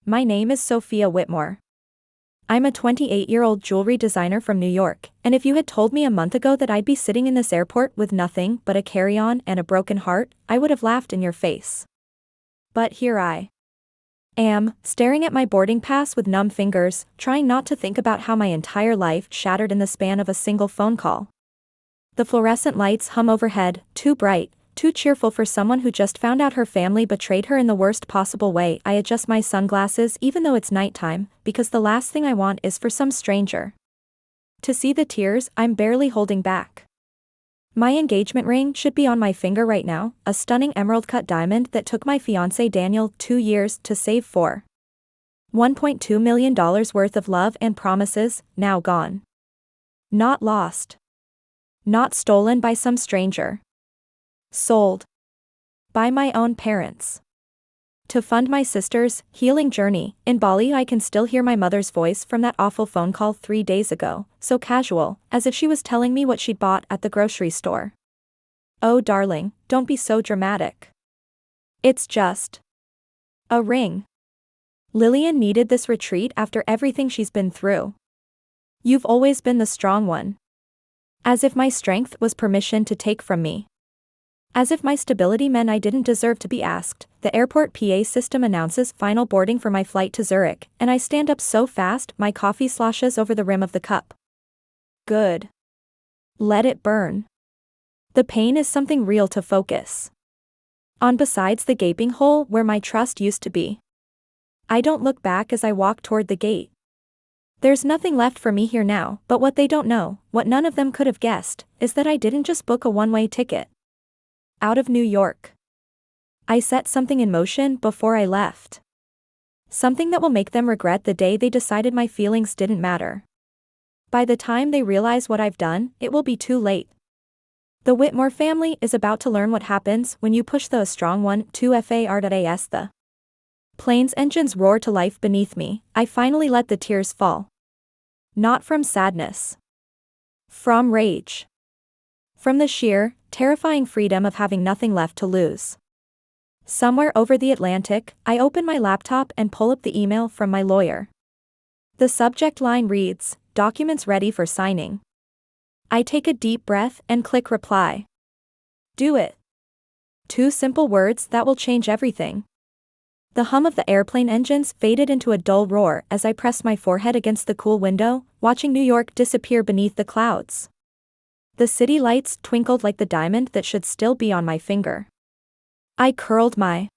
My name is Sophia Whitmore. I'm a 28-year-old jewelry designer from New York, and if you had told me a month ago that I'd be sitting in this airport with nothing but a carry-on and a broken heart, I would have laughed in your face. But here I am, staring at my boarding pass with numb fingers, trying not to think about how my entire life shattered in the span of a single phone call. The fluorescent lights hum overhead, too bright, too cheerful for someone who just found out her family betrayed her in the worst possible way. I adjust my sunglasses even though it's nighttime, because the last thing I want is for some stranger to see the tears I'm barely holding back. My engagement ring should be on my finger right now, a stunning emerald-cut diamond that took my fiancé Daniel 2 years to save for. $1.2 million worth of love and promises, now gone. Not lost. Not stolen by some stranger. Sold. By my own parents. To fund my sister's healing journey, in Bali I can still hear my mother's voice from that awful phone call 3 days ago, so casual, as if she was telling me what she'd bought at the grocery store. Oh darling, don't be so dramatic. It's just a ring. Lillian needed this retreat after everything she's been through. You've always been the strong one. As if my strength was permission to take from me. As if my stability meant I didn't deserve to be asked. The airport PA system announces final boarding for my flight to Zurich, and I stand up so fast my coffee sloshes over the rim of the cup. Good. Let it burn. The pain is something real to focus on besides the gaping hole where my trust used to be. I don't look back as I walk toward the gate. There's nothing left for me here now, but what they don't know, what none of them could have guessed, is that I didn't just book a one-way ticket out of New York. I set something in motion before I left. Something that will make them regret the day they decided my feelings didn't matter. By the time they realize what I've done, it will be too late. The Whitmore family is about to learn what happens when you push the strong one to FAR.as. The plane's engines roar to life beneath me. I finally let the tears fall. Not from sadness. From rage. From the sheer, terrifying freedom of having nothing left to lose. Somewhere over the Atlantic, I open my laptop and pull up the email from my lawyer. The subject line reads, "Documents ready for signing." I take a deep breath and click reply. Do it. 2 simple words that will change everything. The hum of the airplane engines faded into a dull roar as I pressed my forehead against the cool window, watching New York disappear beneath the clouds. The city lights twinkled like the diamond that should still be on my finger. I curled my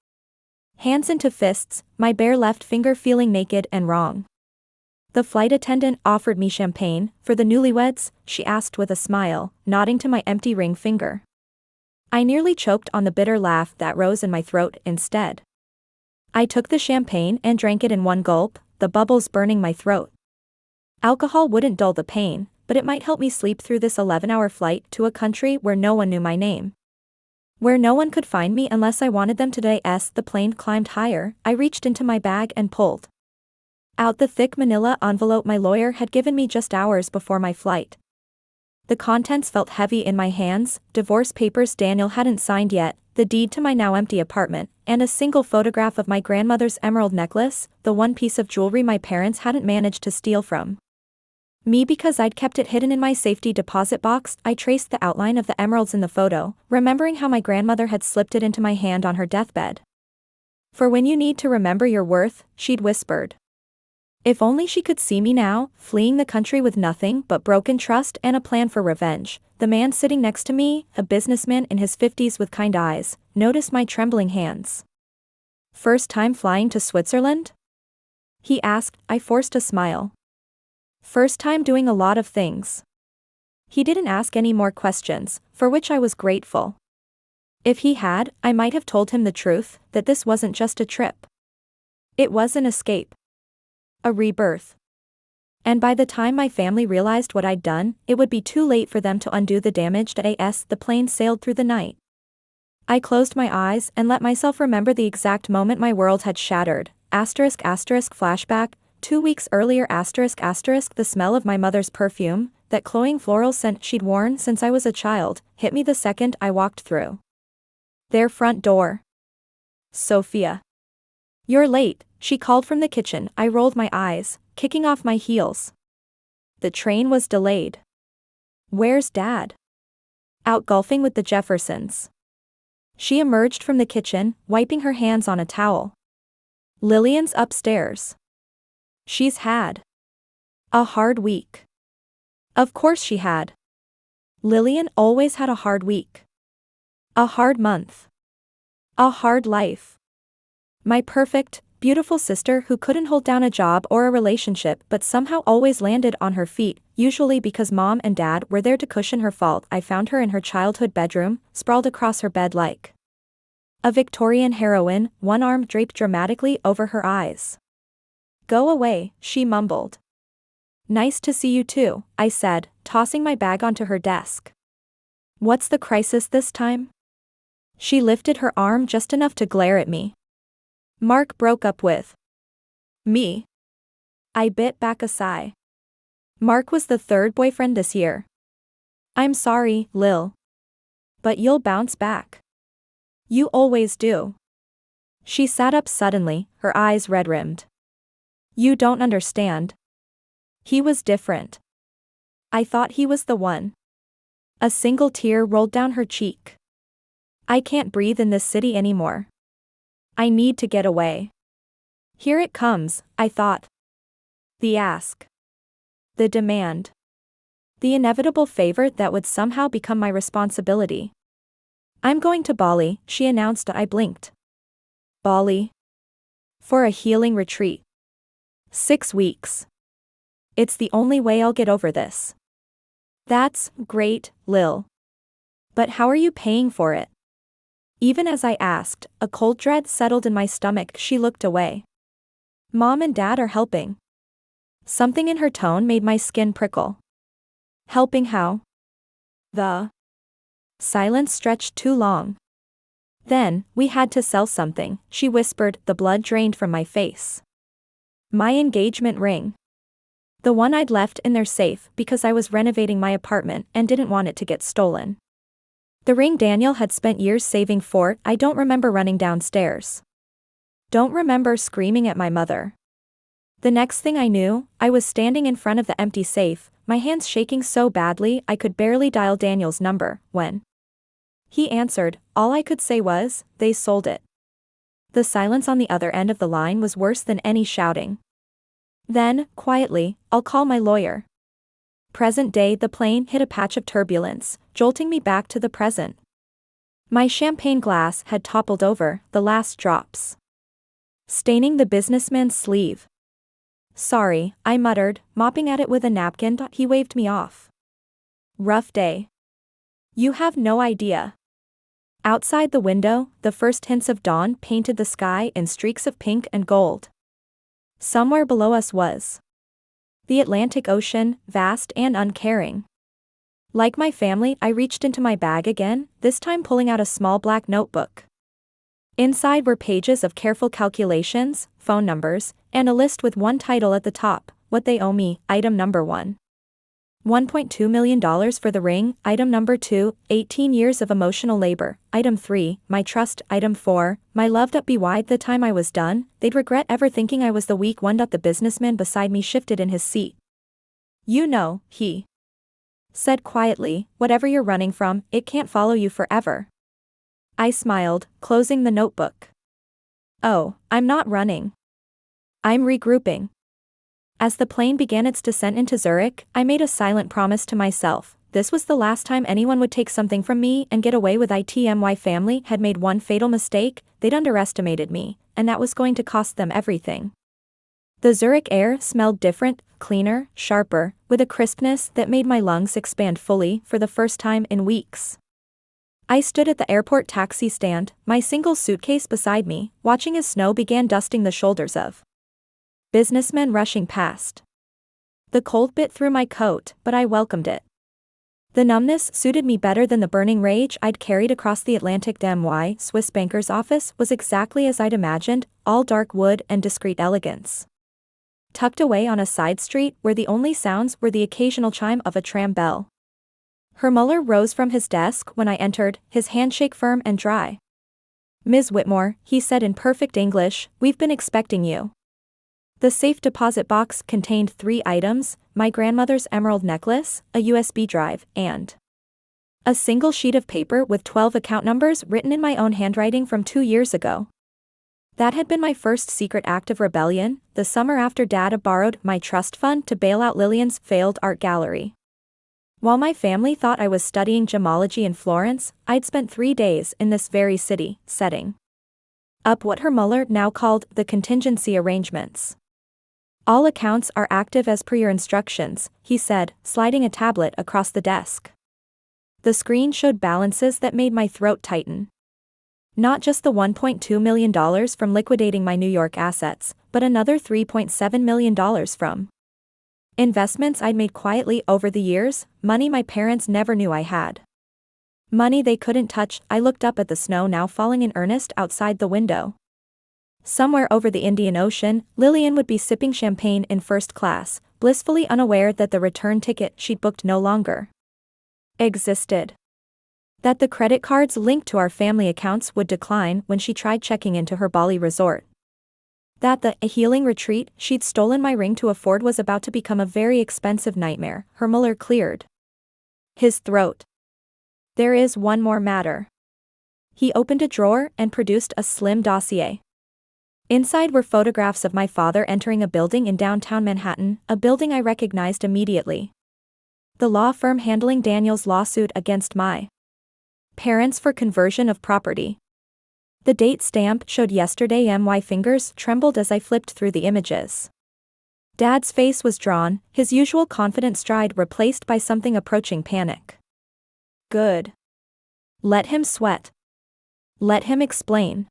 hands into fists, my bare left finger feeling naked and wrong. The flight attendant offered me champagne for the newlyweds, she asked with a smile, nodding to my empty ring finger. I nearly choked on the bitter laugh that rose in my throat instead. I took the champagne and drank it in one gulp, the bubbles burning my throat. Alcohol wouldn't dull the pain, but it might help me sleep through this 11-hour flight to a country where no one knew my name. Where no one could find me unless I wanted them to. As the plane climbed higher, I reached into my bag and pulled out the thick manila envelope my lawyer had given me just hours before my flight. The contents felt heavy in my hands, divorce papers Daniel hadn't signed yet, the deed to my now empty apartment, and a single photograph of my grandmother's emerald necklace, the one piece of jewelry my parents hadn't managed to steal from me because I'd kept it hidden in my safety deposit box. I traced the outline of the emeralds in the photo, remembering how my grandmother had slipped it into my hand on her deathbed. For when you need to remember your worth, she'd whispered. If only she could see me now, fleeing the country with nothing but broken trust and a plan for revenge. The man sitting next to me, a businessman in his 50s with kind eyes, noticed my trembling hands. "First time flying to Switzerland?" he asked. I forced a smile. "First time doing a lot of things." He didn't ask any more questions, for which I was grateful. If he had, I might have told him the truth, that this wasn't just a trip. It was an escape. A rebirth. And by the time my family realized what I'd done, it would be too late for them to undo the damage. As the plane sailed through the night, I closed my eyes and let myself remember the exact moment my world had shattered. Flashback, 2 weeks earlier. The smell of my mother's perfume, that cloying floral scent she'd worn since I was a child, hit me the second I walked through their front door. Sophia. You're late, she called from the kitchen. I rolled my eyes, kicking off my heels. The train was delayed. Where's Dad? Out golfing with the Jeffersons. She emerged from the kitchen, wiping her hands on a towel. Lillian's upstairs. She's had a hard week. Of course she had. Lillian always had a hard week. A hard month. A hard life. My perfect, beautiful sister who couldn't hold down a job or a relationship but somehow always landed on her feet, usually because Mom and Dad were there to cushion her fault. I found her in her childhood bedroom, sprawled across her bed like a Victorian heroine, one arm draped dramatically over her eyes. Go away, she mumbled. Nice to see you too, I said, tossing my bag onto her desk. What's the crisis this time? She lifted her arm just enough to glare at me. Mark broke up with me. I bit back a sigh. Mark was the third boyfriend this year. I'm sorry, Lil. But you'll bounce back. You always do. She sat up suddenly, her eyes red-rimmed. You don't understand. He was different. I thought he was the one. A single tear rolled down her cheek. I can't breathe in this city anymore. I need to get away. Here it comes, I thought. The ask. The demand. The inevitable favor that would somehow become my responsibility. I'm going to Bali, she announced. I blinked. Bali? For a healing retreat. 6 weeks. It's the only way I'll get over this. That's great, Lil. But how are you paying for it? Even as I asked, a cold dread settled in my stomach. She looked away. Mom and Dad are helping. Something in her tone made my skin prickle. Helping how? The silence stretched too long. Then, we had to sell something, she whispered. The blood drained from my face. My engagement ring. The one I'd left in their safe because I was renovating my apartment and didn't want it to get stolen. The ring Daniel had spent years saving for. I don't remember running downstairs. Don't remember screaming at my mother. The next thing I knew, I was standing in front of the empty safe, my hands shaking so badly I could barely dial Daniel's number. When he answered, all I could say was, they sold it. The silence on the other end of the line was worse than any shouting. Then, quietly, I'll call my lawyer. Present day. The plane hit a patch of turbulence, jolting me back to the present. My champagne glass had toppled over, the last drops staining the businessman's sleeve. Sorry, I muttered, mopping at it with a napkin. He waved me off. Rough day. You have no idea. Outside the window, the first hints of dawn painted the sky in streaks of pink and gold. Somewhere below us was the Atlantic Ocean, vast and uncaring. Like my family, I reached into my bag again, this time pulling out a small black notebook. Inside were pages of careful calculations, phone numbers, and a list with one title at the top, what they owe me. Item number 1. $1.2 million for the ring. Item number 2, 18 years of emotional labor. Item 3, my trust. Item 4, my loved up. By the time I was done, they'd regret ever thinking I was the weak one. The businessman beside me shifted in his seat. You know, he said quietly, whatever you're running from, it can't follow you forever. I smiled, closing the notebook. Oh, I'm not running. I'm regrouping. As the plane began its descent into Zurich, I made a silent promise to myself. This was the last time anyone would take something from me and get away with it. My family had made one fatal mistake, they'd underestimated me, and that was going to cost them everything. The Zurich air smelled different, cleaner, sharper, with a crispness that made my lungs expand fully for the first time in weeks. I stood at the airport taxi stand, my single suitcase beside me, watching as snow began dusting the shoulders of businessmen rushing past. The cold bit through my coat, but I welcomed it. The numbness suited me better than the burning rage I'd carried across the Atlantic. My Swiss banker's office was exactly as I'd imagined, all dark wood and discreet elegance. Tucked away on a side street where the only sounds were the occasional chime of a tram bell. Herr Muller rose from his desk when I entered, his handshake firm and dry. Ms. Whitmore, he said in perfect English, we've been expecting you. The safe deposit box contained 3 items: my grandmother's emerald necklace, a USB drive, and a single sheet of paper with 12 account numbers written in my own handwriting from 2 years ago. That had been my first secret act of rebellion, the summer after Dad borrowed my trust fund to bail out Lillian's failed art gallery. While my family thought I was studying gemology in Florence, I'd spent 3 days in this very city, setting up what Herr Muller now called the contingency arrangements. All accounts are active as per your instructions, he said, sliding a tablet across the desk. The screen showed balances that made my throat tighten. Not just the $1.2 million from liquidating my New York assets, but another $3.7 million from investments I'd made quietly over the years, money my parents never knew I had. Money they couldn't touch. I looked up at the snow now falling in earnest outside the window. Somewhere over the Indian Ocean, Lillian would be sipping champagne in first class, blissfully unaware that the return ticket she'd booked no longer existed. That the credit cards linked to our family accounts would decline when she tried checking into her Bali resort. That the healing retreat she'd stolen my ring to afford was about to become a very expensive nightmare. Herr Muller cleared his throat. There is one more matter. He opened a drawer and produced a slim dossier. Inside were photographs of my father entering a building in downtown Manhattan, a building I recognized immediately. The law firm handling Daniel's lawsuit against my parents for conversion of property. The date stamp showed yesterday. My fingers trembled as I flipped through the images. Dad's face was drawn, his usual confident stride replaced by something approaching panic. Good. Let him sweat. Let him explain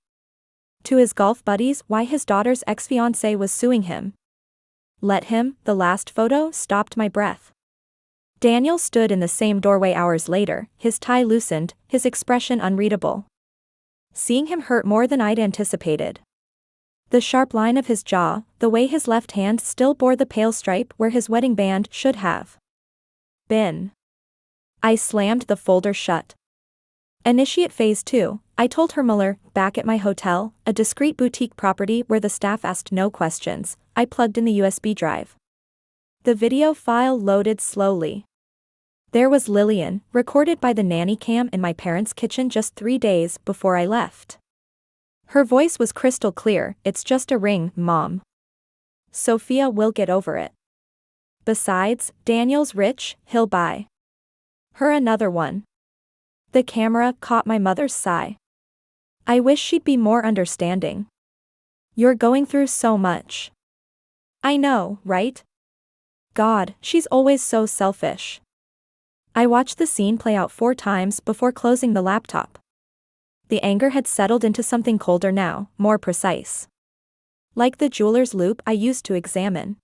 to his golf buddies why his daughter's ex-fiancé was suing him. Let him. The last photo stopped my breath. Daniel stood in the same doorway hours later, his tie loosened, his expression unreadable. Seeing him hurt more than I'd anticipated. The sharp line of his jaw, the way his left hand still bore the pale stripe where his wedding band should have been. I slammed the folder shut. Initiate phase 2, I told Herr Muller, back at my hotel, a discreet boutique property where the staff asked no questions. I plugged in the USB drive. The video file loaded slowly. There was Lillian, recorded by the nanny cam in my parents' kitchen just 3 days before I left. Her voice was crystal clear. It's just a ring, Mom. Sophia will get over it. Besides, Daniel's rich, he'll buy her another one. The camera caught my mother's sigh. I wish she'd be more understanding. You're going through so much. I know, right? God, she's always so selfish. I watched the scene play out 4 times before closing the laptop. The anger had settled into something colder now, more precise. Like the jeweler's loupe I used to examine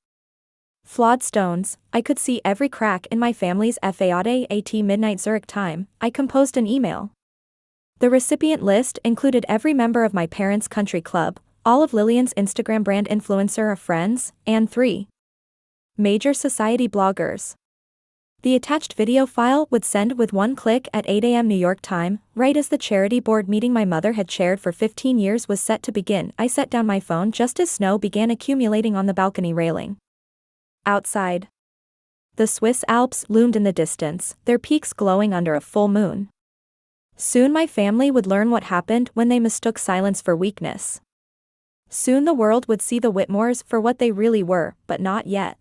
flawed stones, I could see every crack in my family's FAAT midnight Zurich time. I composed an email. The recipient list included every member of my parents' country club, all of Lillian's Instagram brand influencer friends, and 3 major society bloggers. The attached video file would send with 1 click at 8 a.m. New York time, right as the charity board meeting my mother had chaired for 15 years was set to begin. I set down my phone just as snow began accumulating on the balcony railing. Outside, the Swiss Alps loomed in the distance, their peaks glowing under a full moon. Soon my family would learn what happened when they mistook silence for weakness. Soon the world would see the Whitmores for what they really were, but not yet.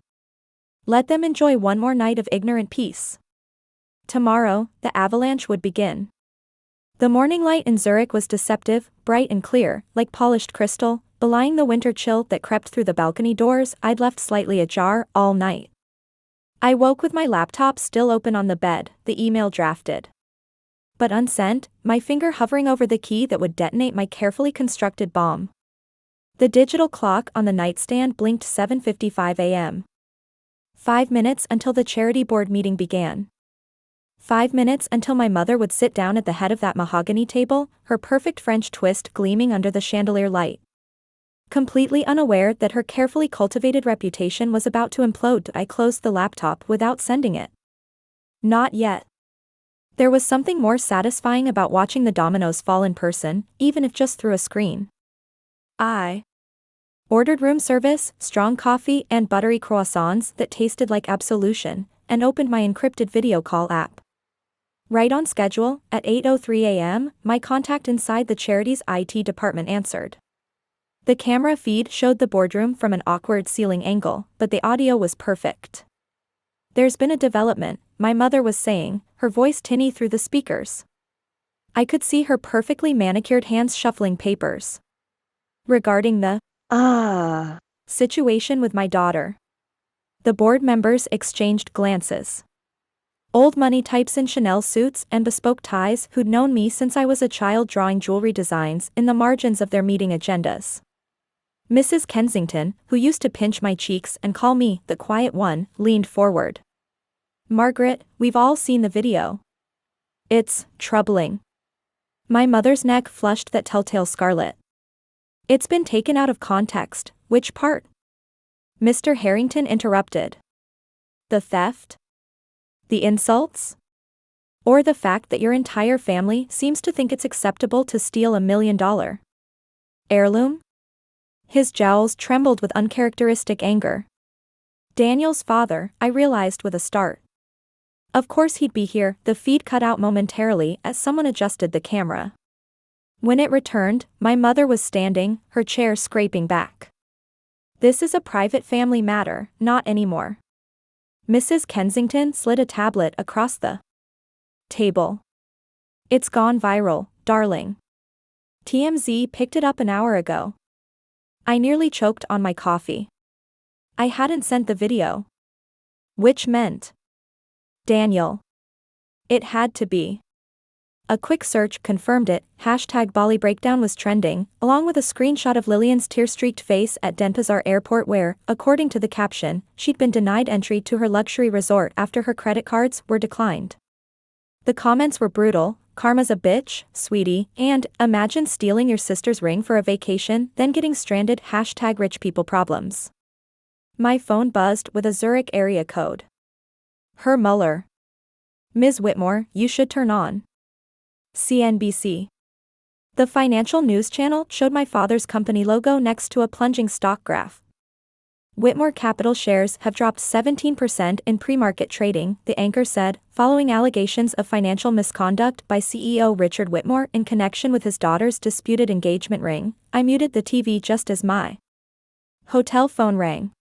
Let them enjoy one more night of ignorant peace. Tomorrow, the avalanche would begin. The morning light in Zurich was deceptive, bright and clear, like polished crystal, belying the winter chill that crept through the balcony doors I'd left slightly ajar all night. I woke with my laptop still open on the bed, the email drafted but unsent, my finger hovering over the key that would detonate my carefully constructed bomb. The digital clock on the nightstand blinked 7:55 a.m. 5 minutes until the charity board meeting began. 5 minutes until my mother would sit down at the head of that mahogany table, her perfect French twist gleaming under the chandelier light. Completely unaware that her carefully cultivated reputation was about to implode, I closed the laptop without sending it. Not yet. There was something more satisfying about watching the dominoes fall in person, even if just through a screen. I ordered room service, strong coffee, and buttery croissants that tasted like absolution, and opened my encrypted video call app. Right on schedule, at 8:03 a.m., my contact inside the charity's IT department answered. The camera feed showed the boardroom from an awkward ceiling angle, but the audio was perfect. "There's been a development," my mother was saying, her voice tinny through the speakers. I could see her perfectly manicured hands shuffling papers. "Regarding the situation with my daughter." The board members exchanged glances. Old money types in Chanel suits and bespoke ties who'd known me since I was a child drawing jewelry designs in the margins of their meeting agendas. Mrs. Kensington, who used to pinch my cheeks and call me the quiet one, leaned forward. "Margaret, we've all seen the video. It's troubling." My mother's neck flushed that telltale scarlet. "It's been taken out of context." "Which part?" Mr. Harrington interrupted. "The theft? The insults? Or the fact that your entire family seems to think it's acceptable to steal $1 million heirloom?" His jowls trembled with uncharacteristic anger. Daniel's father, I realized with a start. Of course he'd be here. The feed cut out momentarily as someone adjusted the camera. When it returned, my mother was standing, her chair scraping back. "This is a private family matter, not anymore." Mrs. Kensington slid a tablet across the table. "It's gone viral, darling. TMZ picked it up an hour ago." I nearly choked on my coffee. I hadn't sent the video. Which meant Daniel. It had to be. A quick search confirmed it. #Bali breakdown was trending, along with a screenshot of Lillian's tear-streaked face at Denpasar airport where, according to the caption, she'd been denied entry to her luxury resort after her credit cards were declined. The comments were brutal: "Karma's a bitch, sweetie," and "Imagine stealing your sister's ring for a vacation, then getting stranded." #rich people problems. My phone buzzed with a Zurich area code. Herr Muller. "Ms. Whitmore, you should turn on CNBC." The financial news channel showed my father's company logo next to a plunging stock graph. "Whitmore Capital shares have dropped 17% in pre-market trading," the anchor said, following allegations of financial misconduct by CEO Richard Whitmore in connection with his daughter's disputed engagement ring. I muted the TV just as my hotel phone rang.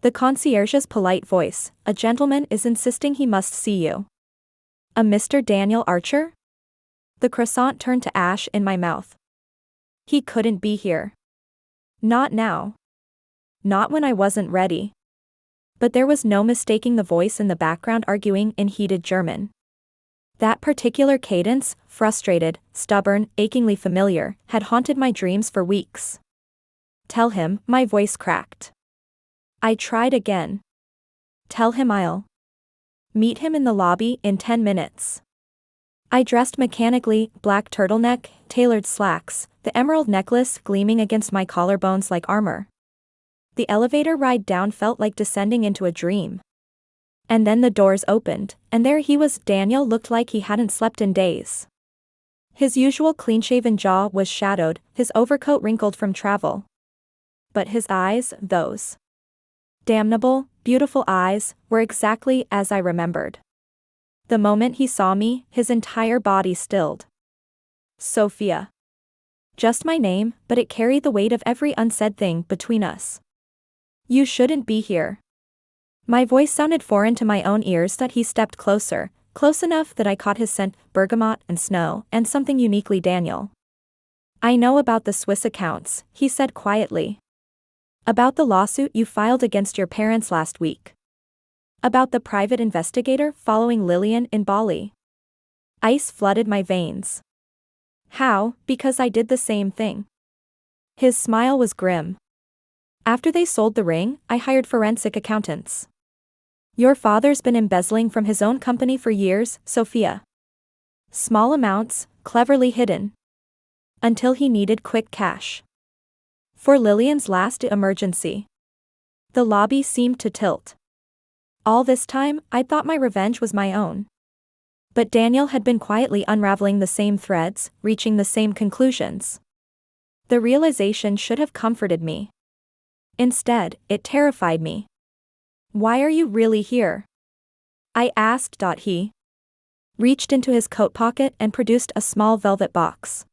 The concierge's polite voice: "A gentleman is insisting he must see you." "A Mr. Daniel Archer?" The croissant turned to ash in my mouth. He couldn't be here. Not now. Not when I wasn't ready. But there was no mistaking the voice in the background arguing in heated German. That particular cadence, frustrated, stubborn, achingly familiar, had haunted my dreams for weeks. "Tell him," my voice cracked. I tried again. "Tell him I'll meet him in the lobby in 10 minutes. I dressed mechanically: black turtleneck, tailored slacks, the emerald necklace gleaming against my collarbones like armor. The elevator ride down felt like descending into a dream. And then the doors opened, and there he was. Daniel looked like he hadn't slept in days. His usual clean-shaven jaw was shadowed, his overcoat wrinkled from travel. But his eyes, those damnable, beautiful eyes, were exactly as I remembered. The moment he saw me, his entire body stilled. Sophia. Just my name, but it carried the weight of every unsaid thing between us. "You shouldn't be here." My voice sounded foreign to my own ears. That he stepped closer, close enough that I caught his scent: bergamot and snow, and something uniquely Daniel. "I know about the Swiss accounts," he said quietly. "About the lawsuit you filed against your parents last week. About the private investigator following Lillian in Bali." Ice flooded my veins. "How?" "Because I did the same thing." His smile was grim. "After they sold the ring, I hired forensic accountants. Your father's been embezzling from his own company for years, Sophia. Small amounts, cleverly hidden. Until he needed quick cash. For Lillian's last emergency." The lobby seemed to tilt. All this time, I'd thought my revenge was my own. But Daniel had been quietly unraveling the same threads, reaching the same conclusions. The realization should have comforted me. Instead, it terrified me. "Why are you really here?" I asked. He reached into his coat pocket and produced a small velvet box.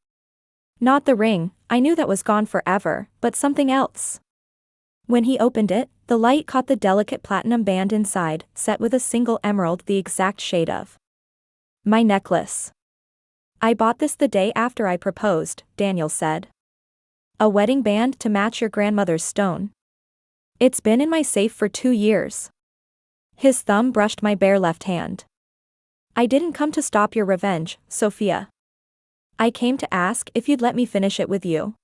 Not the ring, I knew that was gone forever, but something else. When he opened it, the light caught the delicate platinum band inside, set with a single emerald the exact shade of my necklace. "I bought this the day after I proposed," Daniel said. "A wedding band to match your grandmother's stone. It's been in my safe for 2 years." His thumb brushed my bare left hand. "I didn't come to stop your revenge, Sophia. I came to ask if you'd let me finish it with you."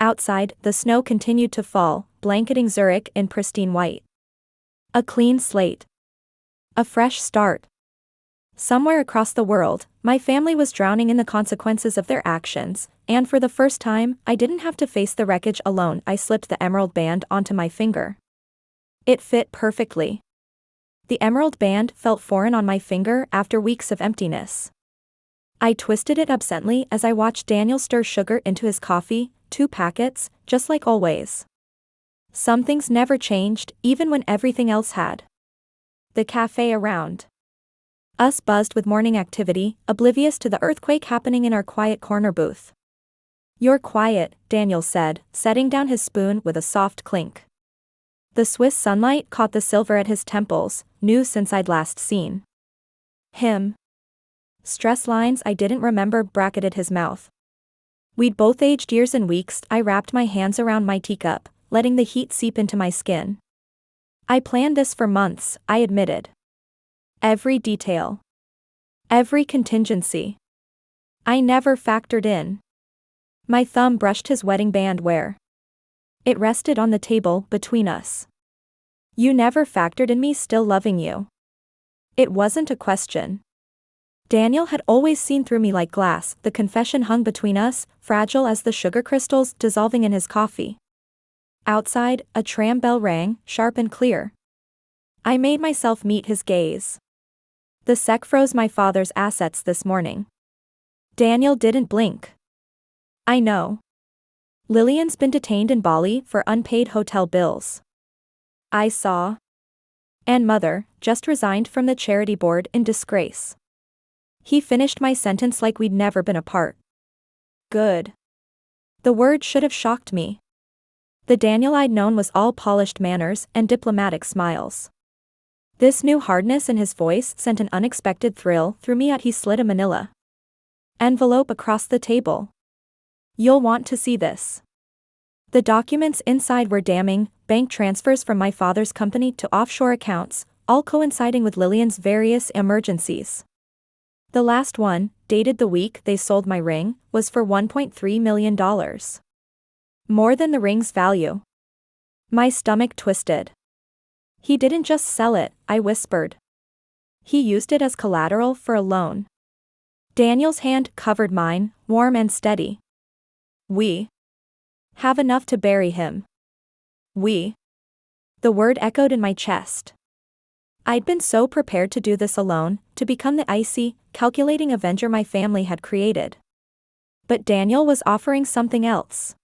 Outside, the snow continued to fall, blanketing Zurich in pristine white. A clean slate. A fresh start. Somewhere across the world, my family was drowning in the consequences of their actions, and for the first time, I didn't have to face the wreckage alone. I slipped the emerald band onto my finger. It fit perfectly. The emerald band felt foreign on my finger after weeks of emptiness. I twisted it absently as I watched Daniel stir sugar into his coffee, 2 packets, just like always. Some things never changed, even when everything else had. The cafe around us buzzed with morning activity, oblivious to the earthquake happening in our quiet corner booth. "You're quiet," Daniel said, setting down his spoon with a soft clink. The Swiss sunlight caught the silver at his temples, new since I'd last seen him. Stress lines I didn't remember bracketed his mouth. We'd both aged years and weeks. I wrapped my hands around my teacup, letting the heat seep into my skin. "I planned this for months," I admitted. "Every detail. Every contingency. I never factored in." My thumb brushed his wedding band where it rested on the table between us. "You never factored in me still loving you." It wasn't a question. Daniel had always seen through me like glass. The confession hung between us, fragile as the sugar crystals dissolving in his coffee. Outside, a tram bell rang, sharp and clear. I made myself meet his gaze. "The SEC froze my father's assets this morning." Daniel didn't blink. "I know. Lillian's been detained in Bali for unpaid hotel bills." I saw. "And mother, just resigned from the charity board in disgrace." He finished my sentence like we'd never been apart. Good. The word should have shocked me. The Daniel I'd known was all polished manners and diplomatic smiles. This new hardness in his voice sent an unexpected thrill through me. He slid a manila envelope across the table. "You'll want to see this." The documents inside were damning, bank transfers from my father's company to offshore accounts, all coinciding with Lillian's various emergencies. The last one, dated the week they sold my ring, was for $1.3 million. More than the ring's value. My stomach twisted. "He didn't just sell it," I whispered. "He used it as collateral for a loan." Daniel's hand covered mine, warm and steady. "We have enough to bury him." "We." The word echoed in my chest. I'd been so prepared to do this alone, to become the icy, calculating avenger my family had created. But Daniel was offering something else.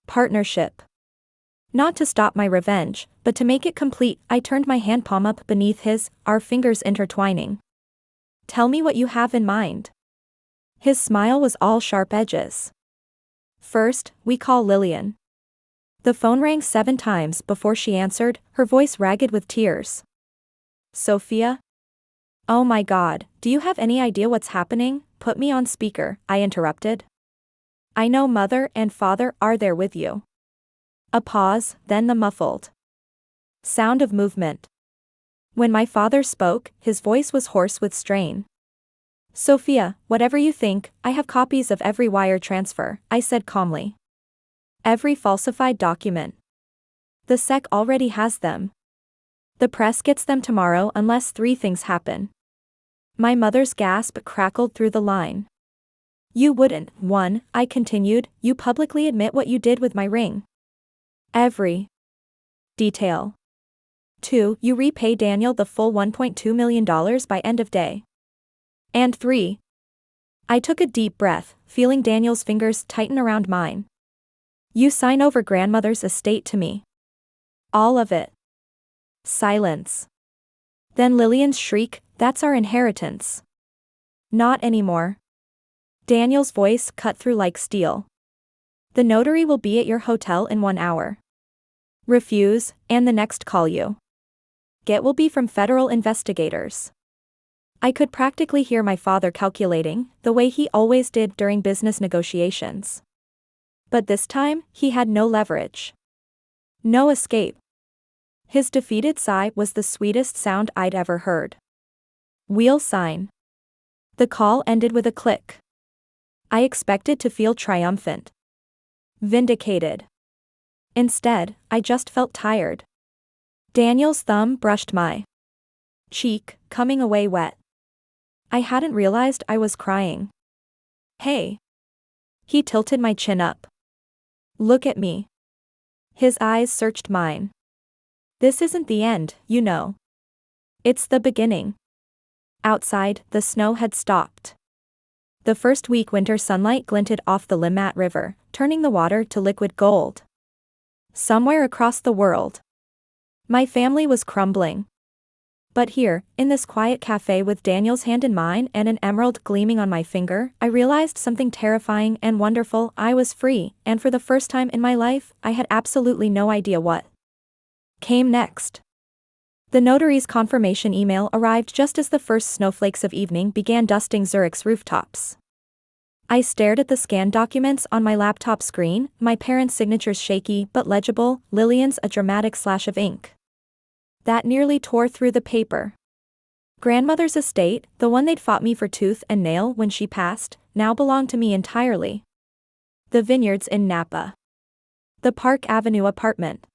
Partnership. Not to stop my revenge, but to make it complete. I turned my hand palm up beneath his, our fingers intertwining. "Tell me what you have in mind." His smile was all sharp edges. "First, we call Lillian." The phone rang 7 times before she answered, her voice ragged with tears. "Sophia?" "Oh my God, do you have any idea what's happening?" "Put me on speaker," I interrupted. "I know mother and father are there with you." A pause, then the muffled sound of movement. When my father spoke, his voice was hoarse with strain. "Sophia, whatever you think, I have copies of every wire transfer," I said calmly. "Every falsified document. The SEC already has them. The press gets them tomorrow unless 3 things happen." My mother's gasp crackled through the line. "You wouldn't." 1, I continued, "you publicly admit what you did with my ring. Every detail. 2, you repay Daniel the full $1.2 million by end of day. And 3. I took a deep breath, feeling Daniel's fingers tighten around mine. You sign over grandmother's estate to me. All of it. Silence. Then Lillian's shriek, that's our inheritance. Not anymore. Daniel's voice cut through like steel. The notary will be at your hotel in 1 hour. Refuse, and the next call you get will be from federal investigators. I could practically hear my father calculating, the way he always did during business negotiations. But this time, he had no leverage. No escape. His defeated sigh was the sweetest sound I'd ever heard. We'll sign. The call ended with a click. I expected to feel triumphant. Vindicated. Instead, I just felt tired. Daniel's thumb brushed my cheek, coming away wet. I hadn't realized I was crying. Hey. He tilted my chin up. Look at me. His eyes searched mine. This isn't the end, you know. It's the beginning. Outside, the snow had stopped. The first week winter sunlight glinted off the Limmat River, turning the water to liquid gold. Somewhere across the world, my family was crumbling. But here, in this quiet cafe with Daniel's hand in mine and an emerald gleaming on my finger, I realized something terrifying and wonderful. I was free, and for the first time in my life, I had absolutely no idea what came next. The notary's confirmation email arrived just as the first snowflakes of evening began dusting Zurich's rooftops. I stared at the scanned documents on my laptop screen, my parents' signatures shaky but legible, Lillian's a dramatic slash of ink that nearly tore through the paper. Grandmother's estate, the one they'd fought me for tooth and nail when she passed, now belonged to me entirely. The vineyards in Napa. The Park Avenue apartment.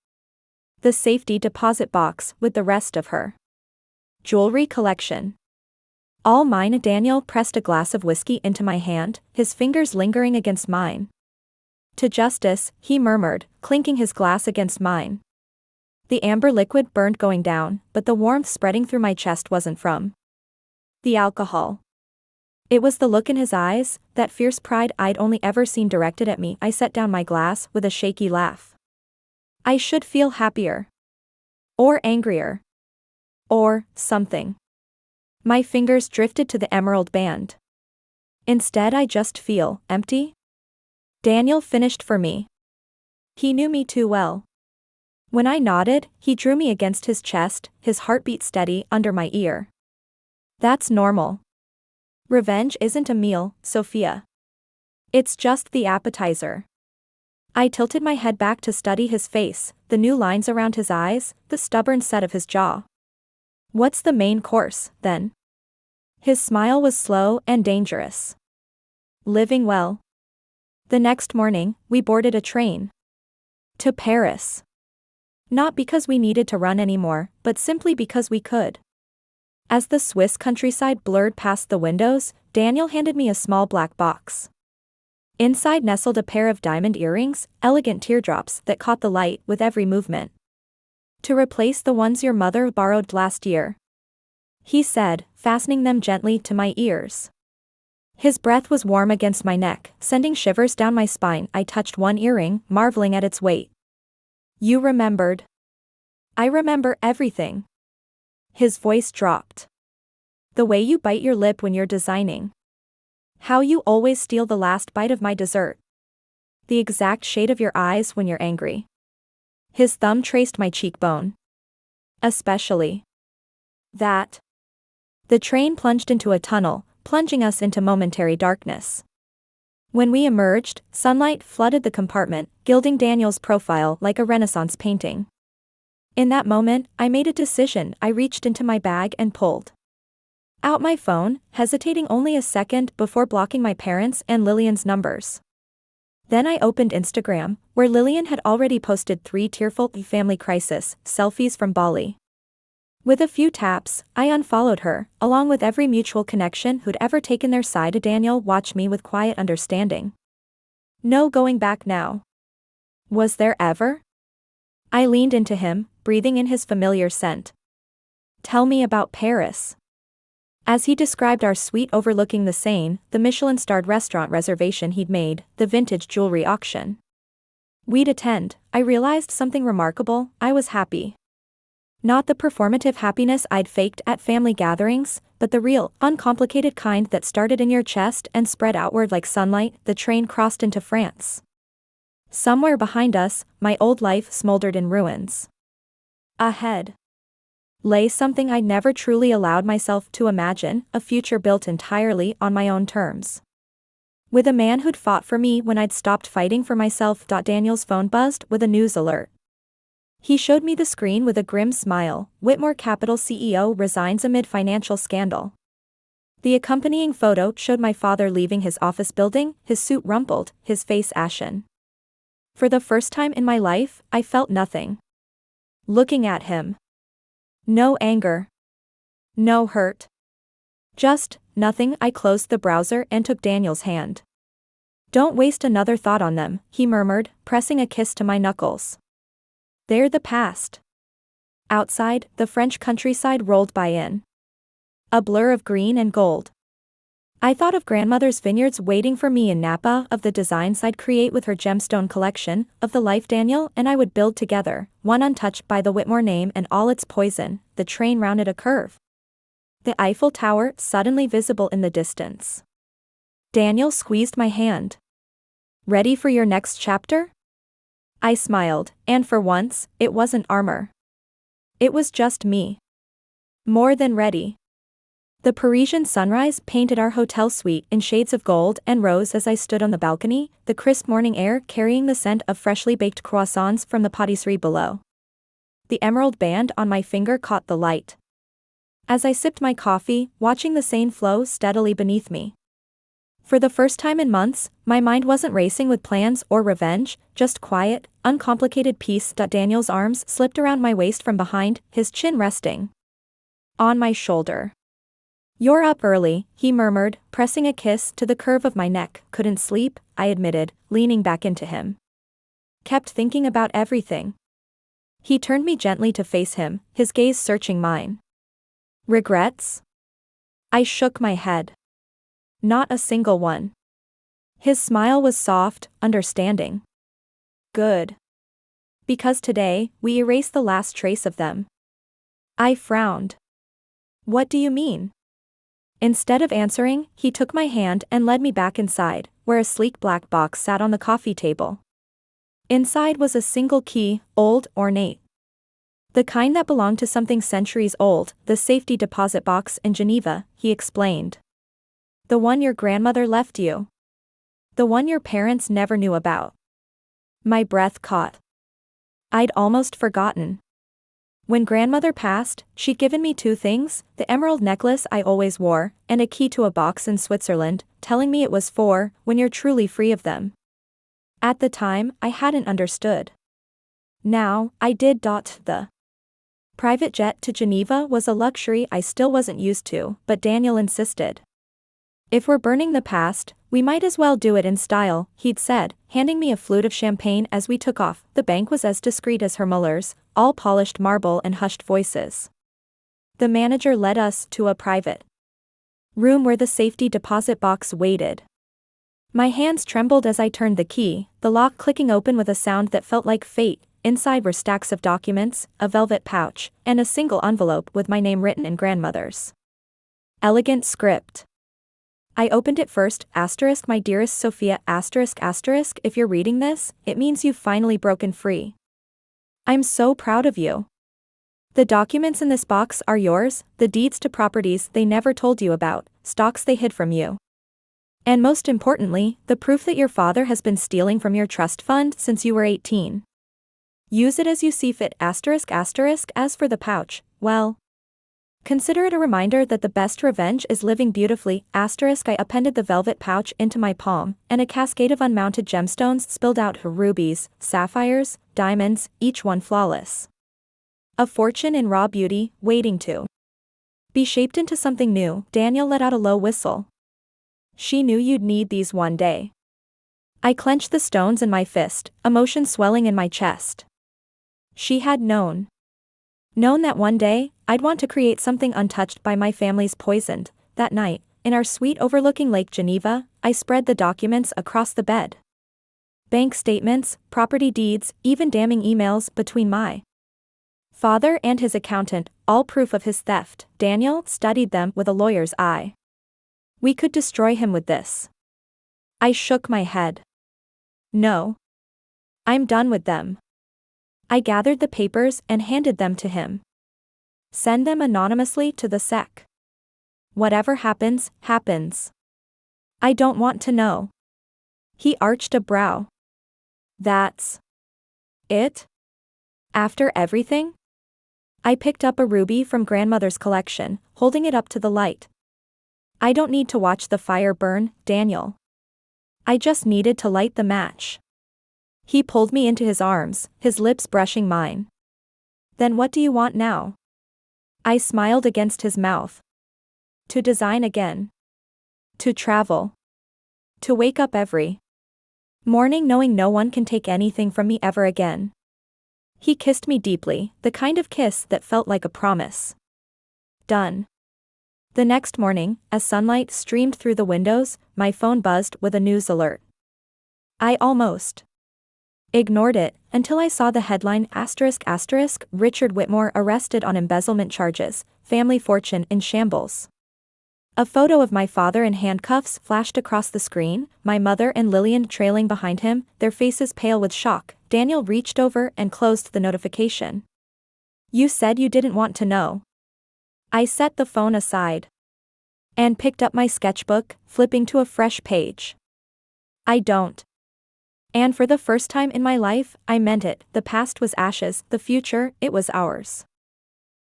The safety deposit box with the rest of her jewelry collection. All mine. Daniel pressed a glass of whiskey into my hand, his fingers lingering against mine. To justice, he murmured, clinking his glass against mine. The amber liquid burned going down, but the warmth spreading through my chest wasn't from the alcohol. It was the look in his eyes, that fierce pride I'd only ever seen directed at me. I set down my glass with a shaky laugh. I should feel happier. Or angrier. Or something. My fingers drifted to the emerald band. Instead, I just feel empty. Daniel finished for me. He knew me too well. When I nodded, he drew me against his chest, his heartbeat steady under my ear. That's normal. Revenge isn't a meal, Sophia. It's just the appetizer. I tilted my head back to study his face, the new lines around his eyes, the stubborn set of his jaw. What's the main course, then? His smile was slow and dangerous. Living well. The next morning, we boarded a train. To Paris. Not because we needed to run anymore, but simply because we could. As the Swiss countryside blurred past the windows, Daniel handed me a small black box. Inside nestled a pair of diamond earrings, elegant teardrops that caught the light with every movement. To replace the ones your mother borrowed last year, he said, fastening them gently to my ears. His breath was warm against my neck, sending shivers down my spine. I touched one earring, marveling at its weight. You remembered. I remember everything. His voice dropped. The way you bite your lip when you're designing. How you always steal the last bite of my dessert. The exact shade of your eyes when you're angry. His thumb traced my cheekbone. Especially that. The train plunged into a tunnel, plunging us into momentary darkness. When we emerged, sunlight flooded the compartment, gilding Daniel's profile like a Renaissance painting. In that moment, I made a decision. I reached into my bag and pulled out my phone, hesitating only a second before blocking my parents' and Lillian's numbers. Then I opened Instagram, where Lillian had already posted 3 tearful family crisis selfies from Bali. With a few taps, I unfollowed her, along with every mutual connection who'd ever taken their side. Daniel watched me with quiet understanding. No going back now. Was there ever? I leaned into him, breathing in his familiar scent. Tell me about Paris. As he described our suite overlooking the Seine, the Michelin-starred restaurant reservation he'd made, the vintage jewelry auction we'd attend, I realized something remarkable. I was happy. Not the performative happiness I'd faked at family gatherings, but the real, uncomplicated kind that started in your chest and spread outward like sunlight. The train crossed into France. Somewhere behind us, my old life smoldered in ruins. Ahead lay something I'd never truly allowed myself to imagine, a future built entirely on my own terms. With a man who'd fought for me when I'd stopped fighting for myself. Daniel's phone buzzed with a news alert. He showed me the screen with a grim smile. Whitmore Capital CEO resigns amid financial scandal. The accompanying photo showed my father leaving his office building, his suit rumpled, his face ashen. For the first time in my life, I felt nothing. Looking at him. No anger. No hurt. Just nothing. I closed the browser and took Daniel's hand. Don't waste another thought on them, he murmured, pressing a kiss to my knuckles. They're the past. Outside, the French countryside rolled by in a blur of green and gold. I thought of grandmother's vineyards waiting for me in Napa, of the designs I'd create with her gemstone collection, of the life Daniel and I would build together, one untouched by the Whitmore name and all its poison. The train rounded a curve. The Eiffel Tower suddenly visible in the distance. Daniel squeezed my hand. Ready for your next chapter? I smiled, and for once, it wasn't armor. It was just me. More than ready. The Parisian sunrise painted our hotel suite in shades of gold and rose as I stood on the balcony, the crisp morning air carrying the scent of freshly baked croissants from the pâtisserie below. The emerald band on my finger caught the light. As I sipped my coffee, watching the Seine flow steadily beneath me. For the first time in months, my mind wasn't racing with plans or revenge, just quiet, uncomplicated peace. Daniel's arms slipped around my waist from behind, his chin resting on my shoulder. You're up early, he murmured, pressing a kiss to the curve of my neck. Couldn't sleep, I admitted, leaning back into him. Kept thinking about everything. He turned me gently to face him, his gaze searching mine. Regrets? I shook my head. Not a single one. His smile was soft, understanding. Good. Because today, we erase the last trace of them. I frowned. What do you mean? Instead of answering, he took my hand and led me back inside, where a sleek black box sat on the coffee table. Inside was a single key, old, ornate. The kind that belonged to something centuries old, the safety deposit box in Geneva, he explained. The one your grandmother left you. The one your parents never knew about. My breath caught. I'd almost forgotten. When grandmother passed, she'd given me two things, the emerald necklace I always wore, and a key to a box in Switzerland, telling me it was for when you're truly free of them. At the time, I hadn't understood. Now, I did. The private jet to Geneva was a luxury I still wasn't used to, but Daniel insisted. If we're burning the past, we might as well do it in style, he'd said, handing me a flute of champagne as we took off. The bank was as discreet as her Muller's, all polished marble and hushed voices. The manager led us to a private room where the safety deposit box waited. My hands trembled as I turned the key, the lock clicking open with a sound that felt like fate. Inside were stacks of documents, a velvet pouch, and a single envelope with my name written in grandmother's elegant script. I opened it first, *, my dearest Sophia, *, if you're reading this, it means you've finally broken free. I'm so proud of you. The documents in this box are yours, the deeds to properties they never told you about, stocks they hid from you. And most importantly, the proof that your father has been stealing from your trust fund since you were 18. Use it as you see fit, **. As for the pouch, well, consider it a reminder that the best revenge is living beautifully, *. I appended the velvet pouch into my palm, and a cascade of unmounted gemstones spilled out, rubies, sapphires, diamonds, each one flawless. A fortune in raw beauty, waiting to be shaped into something new. Daniel let out a low whistle. She knew you'd need these one day. I clenched the stones in my fist, emotion swelling in my chest. She had known that one day, I'd want to create something untouched by my family's poisoned that night, in our suite overlooking Lake Geneva, I spread the documents across the bed. Bank statements, property deeds, even damning emails between my father and his accountant, all proof of his theft. Daniel studied them with a lawyer's eye. We could destroy him with this. I shook my head. No. I'm done with them. I gathered the papers and handed them to him. Send them anonymously to the SEC. Whatever happens, happens. I don't want to know. He arched a brow. That's it? After everything? I picked up a ruby from grandmother's collection, holding it up to the light. I don't need to watch the fire burn, Daniel. I just needed to light the match. He pulled me into his arms, his lips brushing mine. Then what do you want now? I smiled against his mouth. To design again. To travel. To wake up every morning knowing no one can take anything from me ever again. He kissed me deeply, the kind of kiss that felt like a promise. Done. The next morning, as sunlight streamed through the windows, my phone buzzed with a news alert. I almost ignored it, until I saw the headline ***, Richard Whitmore arrested on embezzlement charges, family fortune in shambles. A photo of my father in handcuffs flashed across the screen, my mother and Lillian trailing behind him, their faces pale with shock. Daniel reached over and closed the notification. You said you didn't want to know. I set the phone aside and picked up my sketchbook, flipping to a fresh page. I don't. And for the first time in my life, I meant it. The past was ashes, the future, it was ours.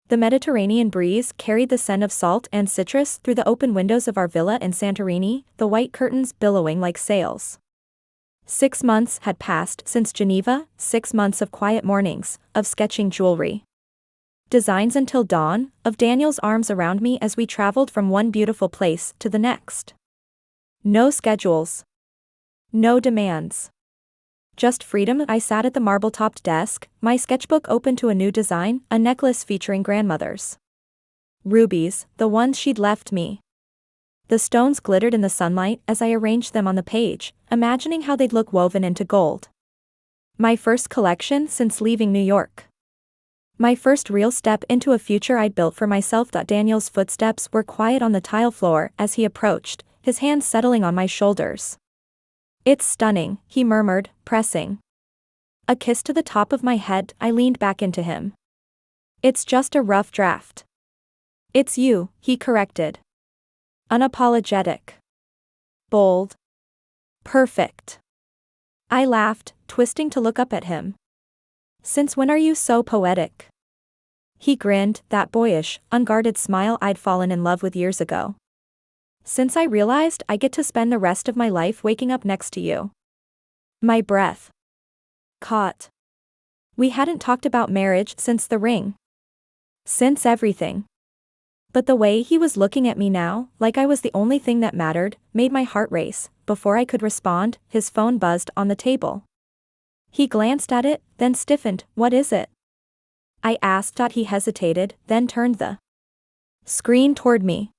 The Mediterranean breeze carried the scent of salt and citrus through the open windows of our villa in Santorini, the white curtains billowing like sails. 6 months had passed since Geneva, 6 months of quiet mornings, of sketching jewelry designs until dawn, of Daniel's arms around me as we traveled from one beautiful place to the next. No schedules. No demands. Just freedom. I sat at the marble-topped desk, my sketchbook open to a new design, a necklace featuring grandmother's rubies, the ones she'd left me. The stones glittered in the sunlight as I arranged them on the page, imagining how they'd look woven into gold. My first collection since leaving New York. My first real step into a future I'd built for myself. Daniel's footsteps were quiet on the tile floor as he approached, his hands settling on my shoulders. It's stunning, he murmured, pressing a kiss to the top of my head. I leaned back into him. It's just a rough draft. It's you, he corrected. Unapologetic. Bold. Perfect. I laughed, twisting to look up at him. Since when are you so poetic? He grinned, that boyish, unguarded smile I'd fallen in love with years ago. Since I realized I get to spend the rest of my life waking up next to you. My breath caught. We hadn't talked about marriage since the ring. Since everything. But the way he was looking at me now, like I was the only thing that mattered, made my heart race. Before I could respond, his phone buzzed on the table. He glanced at it, then stiffened. What is it? I asked. He hesitated, then turned the screen toward me.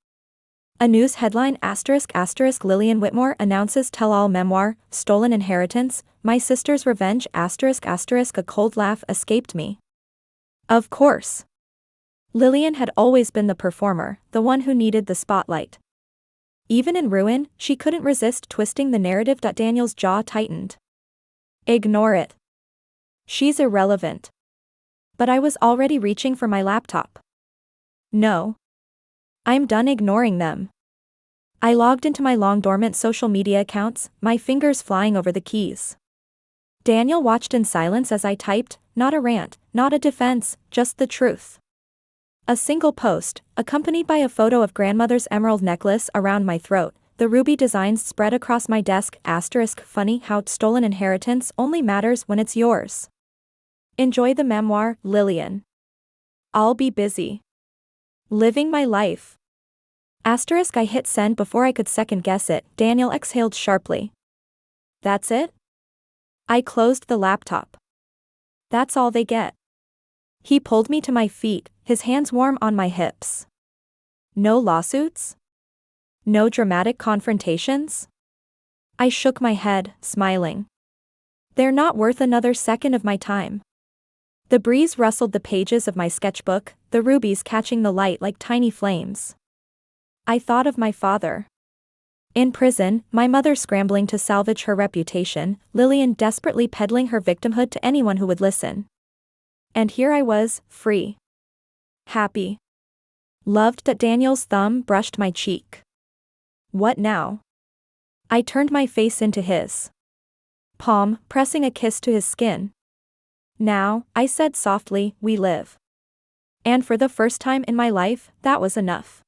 A news headline ***, Lillian Whitmore announces tell-all memoir, stolen inheritance, my sister's revenge ***. A cold laugh escaped me. Of course. Lillian had always been the performer, the one who needed the spotlight. Even in ruin, she couldn't resist twisting the narrative. Daniel's jaw tightened. Ignore it. She's irrelevant. But I was already reaching for my laptop. No. I'm done ignoring them. I logged into my long-dormant social media accounts, my fingers flying over the keys. Daniel watched in silence as I typed, not a rant, not a defense, just the truth. A single post, accompanied by a photo of grandmother's emerald necklace around my throat, the ruby designs spread across my desk. Funny how stolen inheritance only matters when it's yours. Enjoy the memoir, Lillian. I'll be busy living my life. I hit send before I could second guess it. Daniel exhaled sharply. That's it? I closed the laptop. That's all they get. He pulled me to my feet, his hands warm on my hips. No lawsuits? No dramatic confrontations? I shook my head, smiling. They're not worth another second of my time. The breeze rustled the pages of my sketchbook, the rubies catching the light like tiny flames. I thought of my father. In prison, my mother scrambling to salvage her reputation, Lillian desperately peddling her victimhood to anyone who would listen. And here I was, free. Happy. Loved that Daniel's thumb brushed my cheek. What now? I turned my face into his palm, pressing a kiss to his skin. Now, I said softly, we live. And for the first time in my life, that was enough.